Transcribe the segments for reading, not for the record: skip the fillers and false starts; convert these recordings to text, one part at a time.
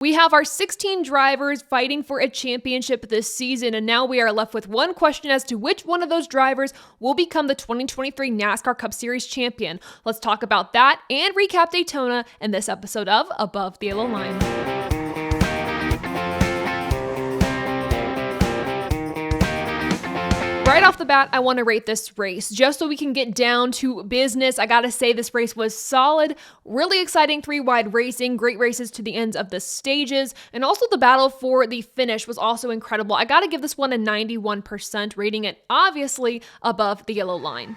We have our 16 drivers fighting for a championship this season, and now we are left with one question as to which one of those drivers will become the 2023 NASCAR Cup Series champion. Let's talk about that and recap Daytona in this episode of Above the Yellow Line. Right off the bat, I want to rate this race just so we can get down to business. I gotta say this race was solid, really exciting three-wide racing, great races to the ends of the stages, and also the battle for the finish was also incredible. I gotta give this one a 91%, rating it obviously above the yellow line.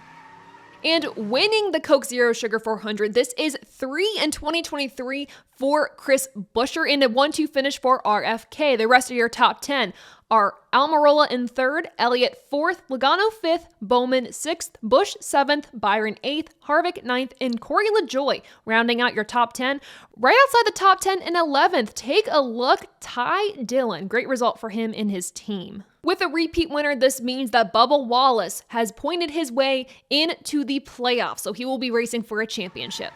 And winning the Coke Zero Sugar 400, this is 3 in 2023 for Chris Buescher in a 1-2 finish for RFK. The rest of your top 10 are Almirola in 3rd, Elliott 4th, Logano 5th, Bowman 6th, Busch 7th, Byron 8th, Harvick 9th, and Corey LaJoie rounding out your top 10. Right outside the top 10 in 11th, take a look, Ty Dillon. Great result for him and his team. With a repeat winner, this means that Bubba Wallace has pointed his way into the playoffs, so he will be racing for a championship.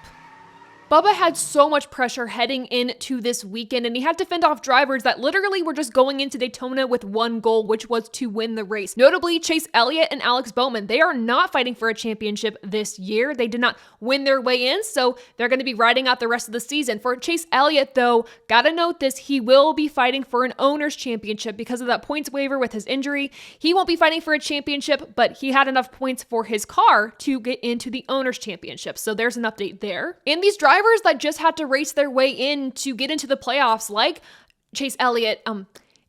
Bubba had so much pressure heading into this weekend, and he had to fend off drivers that literally were just going into Daytona with one goal, which was to win the race. Notably, Chase Elliott and Alex Bowman. They are not fighting for a championship this year. They did not win their way in, so they're going to be riding out the rest of the season. For Chase Elliott, though, gotta note this, he will be fighting for an owner's championship because of that points waiver with his injury. He won't be fighting for a championship, but he had enough points for his car to get into the owner's championship, so there's an update there. And these drivers that just had to race their way in to get into the playoffs, like Chase Elliott,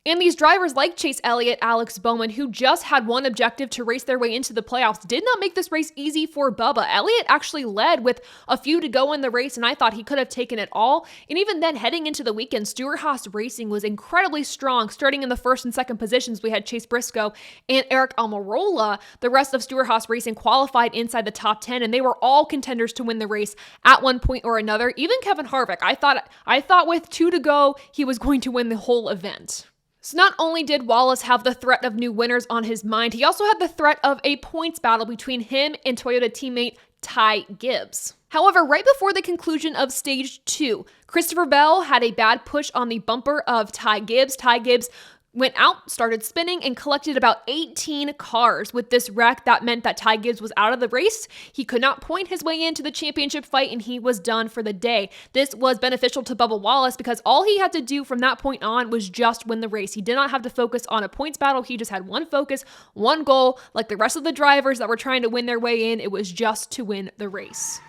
and these drivers like Chase Elliott, Alex Bowman, who just had one objective to race their way into the playoffs, did not make this race easy for Bubba. Elliott actually led with a few to go in the race, and I thought he could have taken it all. And even then, heading into the weekend, Stewart-Haas Racing was incredibly strong. Starting in the first and second positions, we had Chase Briscoe and Eric Almirola. The rest of Stewart-Haas Racing qualified inside the top 10, and they were all contenders to win the race at one point or another. Even Kevin Harvick, I thought with 2 to go, he was going to win the whole event. So not only did Wallace have the threat of new winners on his mind, he also had the threat of a points battle between him and Toyota teammate Ty Gibbs. However, right before the conclusion of stage 2, Christopher Bell had a bad push on the bumper of Ty Gibbs. Ty Gibbs went out, started spinning, and collected about 18 cars. With this wreck, that meant that Ty Gibbs was out of the race. He could not point his way into the championship fight, and he was done for the day. This was beneficial to Bubba Wallace because all he had to do from that point on was just win the race. He did not have to focus on a points battle. He just had one focus, one goal. Like the rest of the drivers that were trying to win their way in, it was just to win the race.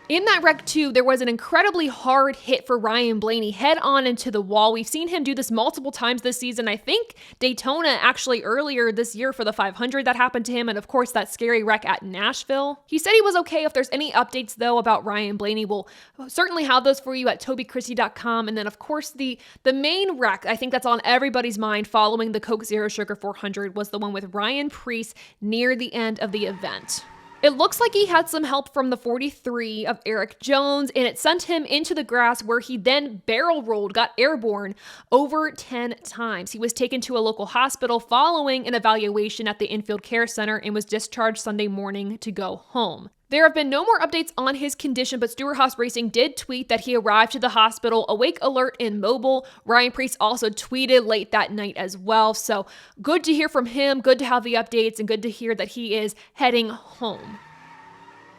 In that wreck too, there was an incredibly hard hit for Ryan Blaney head on into the wall. We've seen him do this multiple times this season. I think Daytona actually earlier this year for the 500 that happened to him, and of course that scary wreck at Nashville. He said he was okay. If there's any updates though about Ryan Blaney, we'll certainly have those for you at TobyChristieCom. And then of course the main wreck, I think that's on everybody's mind following the Coke Zero Sugar 400, was the one with Ryan Preece near the end of the event. It looks like he had some help from the 43 of Eric Jones, and it sent him into the grass where he then barrel rolled, got airborne over 10 times. He was taken to a local hospital following an evaluation at the Infield Care Center and was discharged Sunday morning to go home. There have been no more updates on his condition, but Stewart-Haas Racing did tweet that he arrived to the hospital awake, alert, and mobile. Ryan Preece also tweeted late that night as well. So good to hear from him, good to have the updates, and good to hear that he is heading home.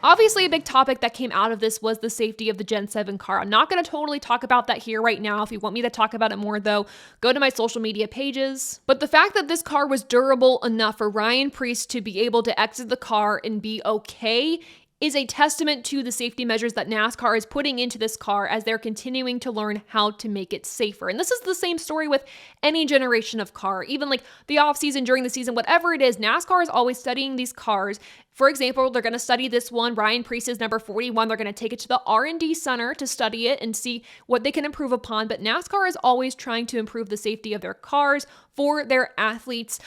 Obviously, a big topic that came out of this was the safety of the Gen 7 car. I'm not going to totally talk about that here right now. If you want me to talk about it more, though, go to my social media pages. But the fact that this car was durable enough for Ryan Preece to be able to exit the car and be okay is a testament to the safety measures that NASCAR is putting into this car as they're continuing to learn how to make it safer. And this is the same story with any generation of car, even like the off season, during the season, whatever it is, NASCAR is always studying these cars. For example, they're going to study this one, Ryan Preece's number 41. They're going to take it to the R&D center to study it and see what they can improve upon. But NASCAR is always trying to improve the safety of their cars for their athletes.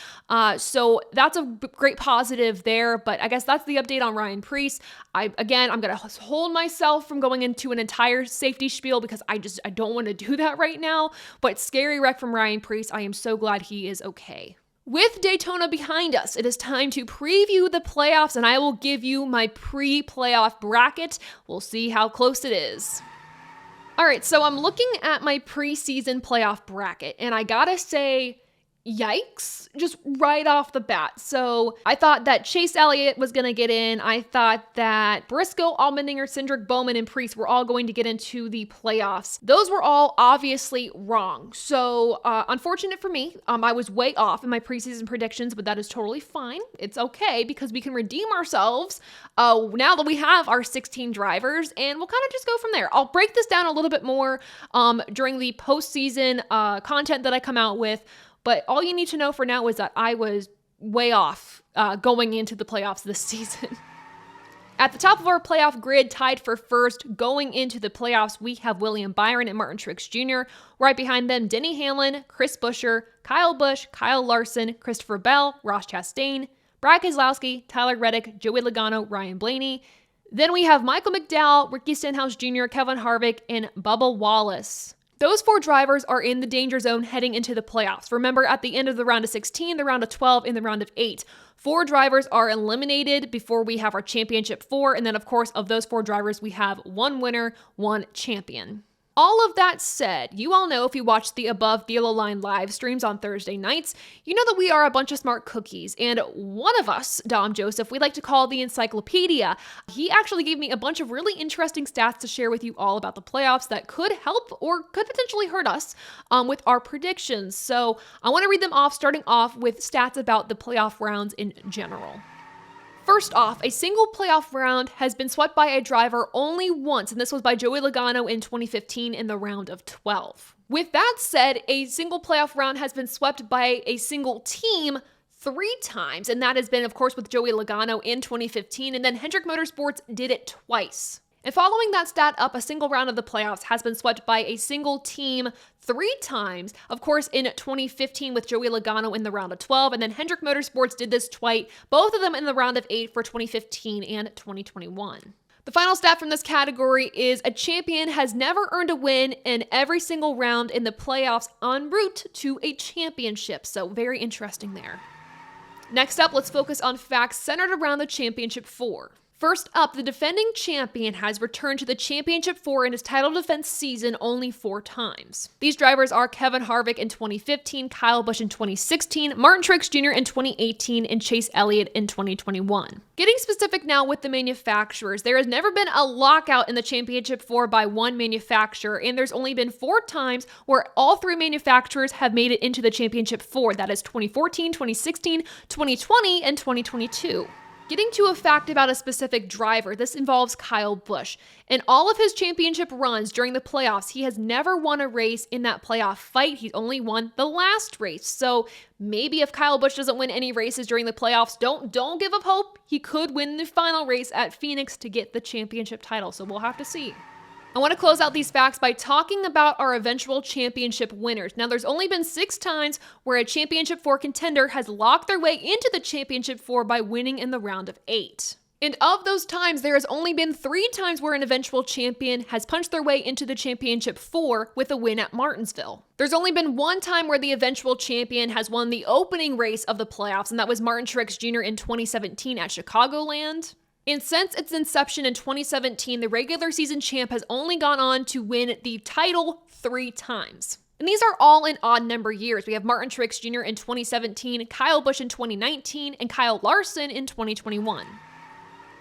So that's a great positive there. But I guess that's the update on Ryan Preece. I'm going to hold myself from going into an entire safety spiel because I don't want to do that right now. But scary wreck from Ryan Preece. I am so glad he is okay. With Daytona behind us, it is time to preview the playoffs, and I will give you my pre-playoff bracket. We'll see how close it is. All right, so I'm looking at my preseason playoff bracket, and I gotta say, yikes, just right off the bat. So I thought that Chase Elliott was going to get in. I thought that Briscoe, Allmendinger, Cindric, Bowman, and Priest were all going to get into the playoffs. Those were all obviously wrong. So unfortunate for me, I was way off in my preseason predictions, but that is totally fine. It's okay because we can redeem ourselves now that we have our 16 drivers, and we'll kind of just go from there. I'll break this down a little bit more during the postseason content that I come out with. But all you need to know for now is that I was way off going into the playoffs this season. At the top of our playoff grid, tied for first going into the playoffs, we have William Byron and Martin Truex Jr. Right behind them, Denny Hamlin, Chris Buescher, Kyle Busch, Kyle Larson, Christopher Bell, Ross Chastain, Brad Keselowski, Tyler Reddick, Joey Logano, Ryan Blaney. Then we have Michael McDowell, Ricky Stenhouse Jr., Kevin Harvick, and Bubba Wallace. Those 4 drivers are in the danger zone heading into the playoffs. Remember, at the end of the round of 16, the round of 12, and the round of 8, 4 drivers are eliminated before we have our championship 4. And then, of course, of those 4 drivers, we have 1 winner, 1 champion. All of that said, you all know if you watch the Above the Yellow Line live streams on Thursday nights, you know that we are a bunch of smart cookies. And one of us, Dom Joseph, we like to call the encyclopedia. He actually gave me a bunch of really interesting stats to share with you all about the playoffs that could help or could potentially hurt us with our predictions. So I want to read them off, starting off with stats about the playoff rounds in general. First off, a single playoff round has been swept by a driver only once, and this was by Joey Logano in 2015 in the round of 12. With that said, a single playoff round has been swept by a single team 3 times, and that has been, of course, with Joey Logano in 2015, and then Hendrick Motorsports did it twice. And following that stat up, a single round of the playoffs has been swept by a single team 3 times. Of course, in 2015 with Joey Logano in the round of 12, and then Hendrick Motorsports did this twice, both of them in the round of 8 for 2015 and 2021. The final stat from this category is a champion has never earned a win in every single round in the playoffs en route to a championship. So very interesting there. Next up, let's focus on facts centered around the championship 4. First up, the defending champion has returned to the Championship 4 in his title defense season only 4 times. These drivers are Kevin Harvick in 2015, Kyle Busch in 2016, Martin Truex Jr. in 2018, and Chase Elliott in 2021. Getting specific now with the manufacturers, there has never been a lockout in the Championship 4 by one manufacturer, and there's only been 4 times where all 3 manufacturers have made it into the Championship 4. That is 2014, 2016, 2020, and 2022. Getting to a fact about a specific driver, this involves Kyle Busch. In all of his championship runs during the playoffs, he has never won a race in that playoff fight. He's only won the last race. So maybe if Kyle Busch doesn't win any races during the playoffs, don't give up hope. He could win the final race at Phoenix to get the championship title. So we'll have to see. I want to close out these facts by talking about our eventual championship winners. Now, there's only been 6 times where a championship 4 contender has locked their way into the championship 4 by winning in the round of 8. And of those times, there has only been 3 times where an eventual champion has punched their way into the championship 4 with a win at Martinsville. There's only been 1 time where the eventual champion has won the opening race of the playoffs, and that was Martin Truex Jr. in 2017 at Chicagoland. And since its inception in 2017, the regular season champ has only gone on to win the title 3 times. And these are all in odd number years. We have Martin Truex Jr. in 2017, Kyle Busch in 2019, and Kyle Larson in 2021.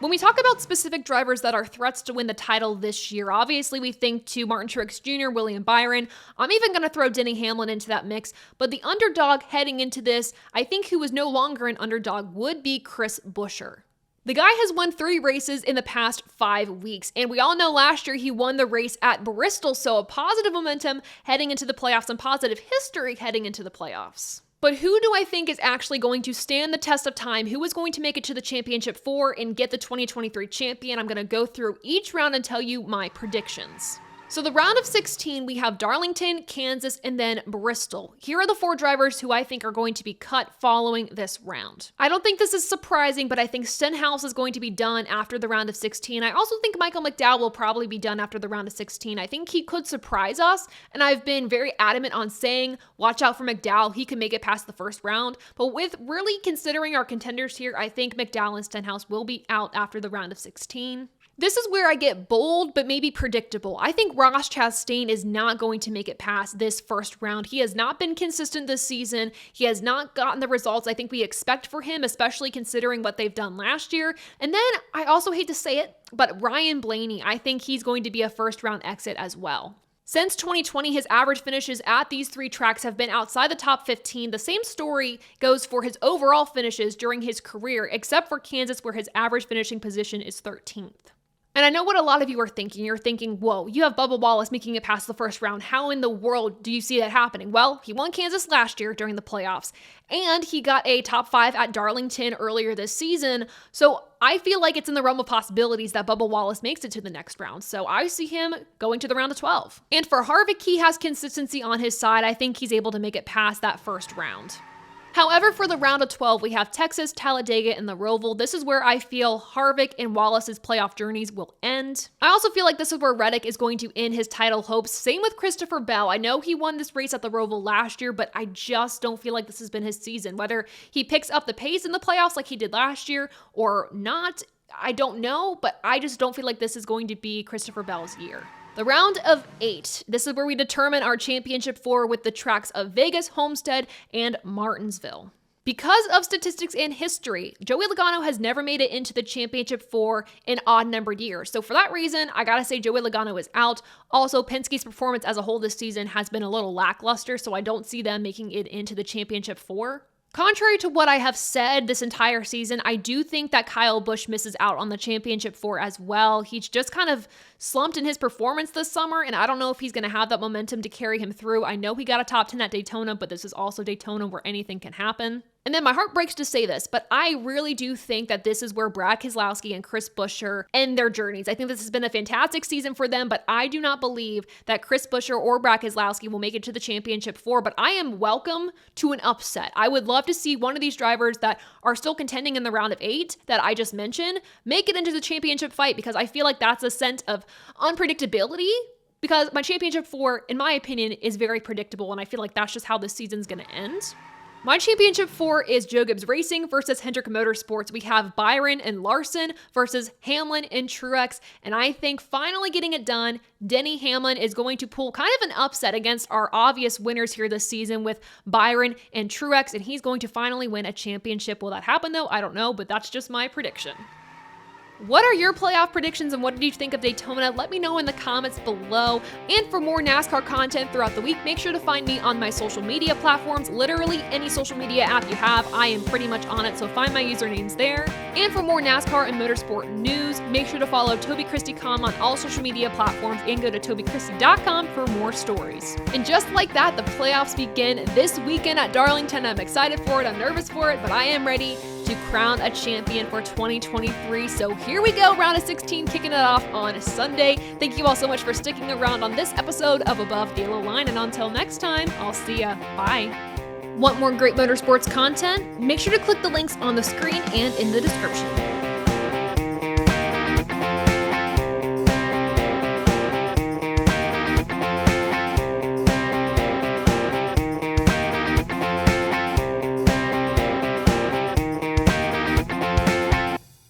When we talk about specific drivers that are threats to win the title this year, obviously we think to Martin Truex Jr., William Byron. I'm even going to throw Denny Hamlin into that mix, but the underdog heading into this, I think who is no longer an underdog, would be Chris Buescher. The guy has won 3 races in the past 5 weeks, and we all know last year he won the race at Bristol, so a positive momentum heading into the playoffs and positive history heading into the playoffs. But who do I think is actually going to stand the test of time? Who is going to make it to the championship 4 and get the 2023 champion? I'm going to go through each round and tell you my predictions. So the round of 16, we have Darlington, Kansas, and then Bristol. Here are the 4 drivers who I think are going to be cut following this round. I don't think this is surprising, but I think Stenhouse is going to be done after the round of 16. I also think Michael McDowell will probably be done after the round of 16. I think he could surprise us, and I've been very adamant on saying, watch out for McDowell. He can make it past the first round. But with really considering our contenders here, I think McDowell and Stenhouse will be out after the round of 16. This is where I get bold, but maybe predictable. I think Ross Chastain is not going to make it past this first round. He has not been consistent this season. He has not gotten the results I think we expect for him, especially considering what they've done last year. And then, I also hate to say it, but Ryan Blaney, I think he's going to be a first round exit as well. Since 2020, his average finishes at these 3 tracks have been outside the top 15. The same story goes for his overall finishes during his career, except for Kansas, where his average finishing position is 13th. And I know what a lot of you are thinking. You're thinking, whoa, you have Bubba Wallace making it past the first round. How in the world do you see that happening? Well, he won Kansas last year during the playoffs, and he got a top 5 at Darlington earlier this season. So I feel like it's in the realm of possibilities that Bubba Wallace makes it to the next round. So I see him going to the round of 12. And for Harvick, he has consistency on his side. I think he's able to make it past that first round. However, for the round of 12, we have Texas, Talladega, and the Roval. This is where I feel Harvick and Wallace's playoff journeys will end. I also feel like this is where Reddick is going to end his title hopes. Same with Christopher Bell. I know he won this race at the Roval last year, but I just don't feel like this has been his season. Whether he picks up the pace in the playoffs like he did last year or not, I don't know, but I just don't feel like this is going to be Christopher Bell's year. The round of 8. This is where we determine our championship 4 with the tracks of Vegas, Homestead, and Martinsville. Because of statistics and history, Joey Logano has never made it into the championship 4 in odd-numbered years. So for that reason, I gotta say Joey Logano is out. Also, Penske's performance as a whole this season has been a little lackluster, so I don't see them making it into the championship 4. Contrary to what I have said this entire season, I do think that Kyle Busch misses out on the championship 4 as well. He's just kind of slumped in his performance this summer, and I don't know if he's going to have that momentum to carry him through. I know he got a top 10 at Daytona, but this is also Daytona where anything can happen. And then my heart breaks to say this, but I really do think that this is where Brad Keselowski and Chris Buescher end their journeys. I think this has been a fantastic season for them, but I do not believe that Chris Buescher or Brad Keselowski will make it to the championship 4, but I am welcome to an upset. I would love to see one of these drivers that are still contending in the round of 8 that I just mentioned make it into the championship fight, because I feel like that's a sense of unpredictability. Because my championship 4, in my opinion, is very predictable, and I feel like that's just how this season's going to end. My championship 4 is Joe Gibbs Racing versus Hendrick Motorsports. We have Byron and Larson versus Hamlin and Truex, and I think finally getting it done, Denny Hamlin is going to pull kind of an upset against our obvious winners here this season with Byron and Truex, and he's going to finally win a championship. Will that happen though? I don't know, but that's just my prediction. What are your playoff predictions and what did you think of Daytona? Let me know in the comments below. And for more NASCAR content throughout the week, make sure to find me on my social media platforms. Literally any social media app you have, I am pretty much on it, so find my usernames there. And for more NASCAR and motorsport news, make sure to follow TobyChristieCom on all social media platforms and go to TobyChristie.com for more stories. And just like that, the playoffs begin this weekend at Darlington. I'm excited for it, I'm nervous for it, but I am ready to crown a champion for 2023. So here we go, round of 16, kicking it off on Sunday. Thank you all so much for sticking around on this episode of Above the Yellow Line, and until next time, I'll see ya. Bye. Want more great motorsports content? Make sure to click the links on the screen and in the description.